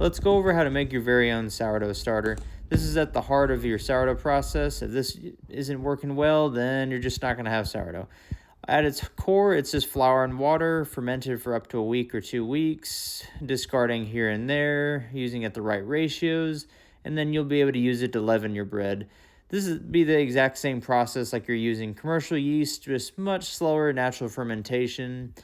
Let's go over how to make your very own sourdough starter. This is at the heart of your sourdough process. If this isn't working well, then you're just not going to have sourdough. At its core, it's just flour and water, fermented for up to a week or 2 weeks, discarding here and there, using at the right ratios, and then you'll be able to use it to leaven your bread. This would be the exact same process like you're using commercial yeast, just much slower natural fermentation.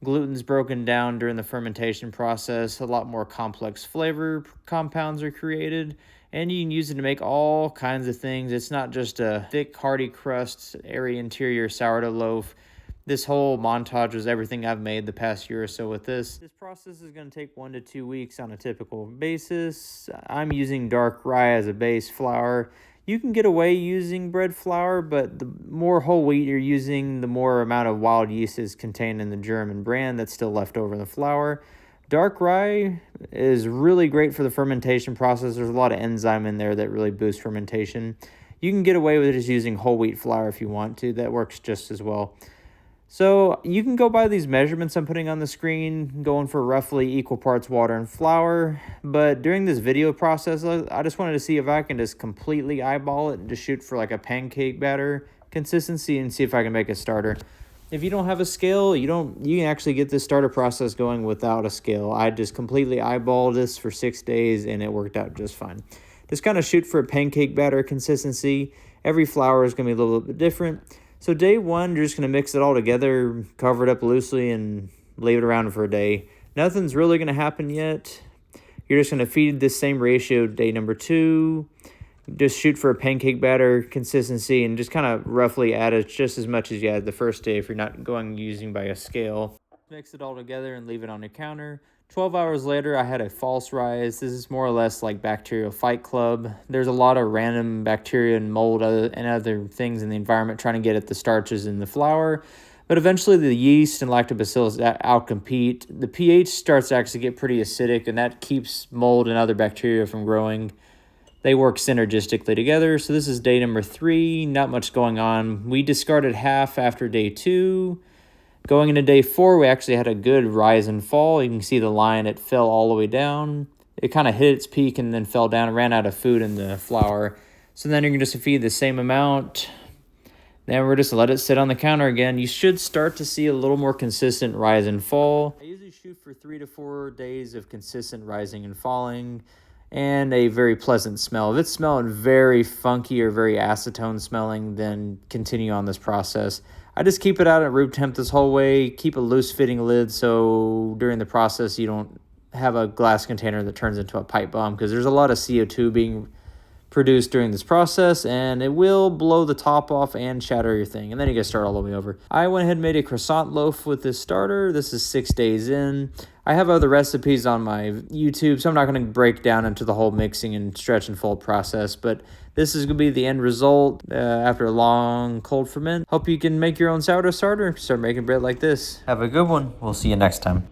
Gluten's broken down during the fermentation process. A lot more complex flavor compounds are created, and you can use it to make all kinds of things. It's not just a thick, hearty crust, airy interior sourdough loaf. This whole montage was everything I've made the past year or so with this. This process is going to take 1 to 2 weeks on a typical basis. I'm using dark rye as a base flour. You can get away using bread flour, but the more whole wheat you're using, the more amount of wild yeast is contained in the germ and bran that's still left over in the flour. Dark rye is really great for the fermentation process. There's a lot of enzyme in there that really boosts fermentation. You can get away with just using whole wheat flour if you want to. That works just as well. So you can go by these measurements I'm putting on the screen, going for roughly equal parts water and flour. But during this video process, I just wanted to see if I can just completely eyeball it and just shoot for like a pancake batter consistency and see if I can make a starter. If you don't have a scale, you can actually get this starter process going without a scale. I just completely eyeballed this for 6 days and it worked out just fine. Just kind of shoot for a pancake batter consistency. Every flour is going to be a little bit different. So day one, you're just going to mix it all together, cover it up loosely, and leave it around for a day. Nothing's really going to happen yet. You're just going to feed this same ratio day number 2. Just shoot for a pancake batter consistency and just kind of roughly add it just as much as you had the first day if you're not using by a scale. Mix it all together and leave it on your counter. 12 hours later, I had a false rise. This is more or less like bacterial fight club. There's a lot of random bacteria and mold and other things in the environment trying to get at the starches in the flour. But eventually the yeast and lactobacillus outcompete. The pH starts to actually get pretty acidic, and that keeps mold and other bacteria from growing. They work synergistically together. So this is day number 3. Not much going on. We discarded half after day 2. Going into day 4, we actually had a good rise and fall. You can see the line, it fell all the way down. It kind of hit its peak and then fell down and ran out of food in the flour. So then you're going to just feed the same amount. Then we're just let it sit on the counter again. You should start to see a little more consistent rise and fall. I usually shoot for 3 to 4 days of consistent rising and falling and a very pleasant smell. If it's smelling very funky or very acetone smelling, then continue on this process. I just keep it out at room temp this whole way, keep a loose fitting lid so during the process you don't have a glass container that turns into a pipe bomb, because there's a lot of CO2 being produced during this process and it will blow the top off and shatter your thing, and then you gotta start all the way over. I went ahead and made a croissant loaf with this starter. This is 6 days in. I have other recipes on my YouTube, so I'm not going to break down into the whole mixing and stretch and fold process, but this is going to be the end result after a long cold ferment. Hope you can make your own sourdough starter. Start making bread like this. Have a good one. We'll see you next time.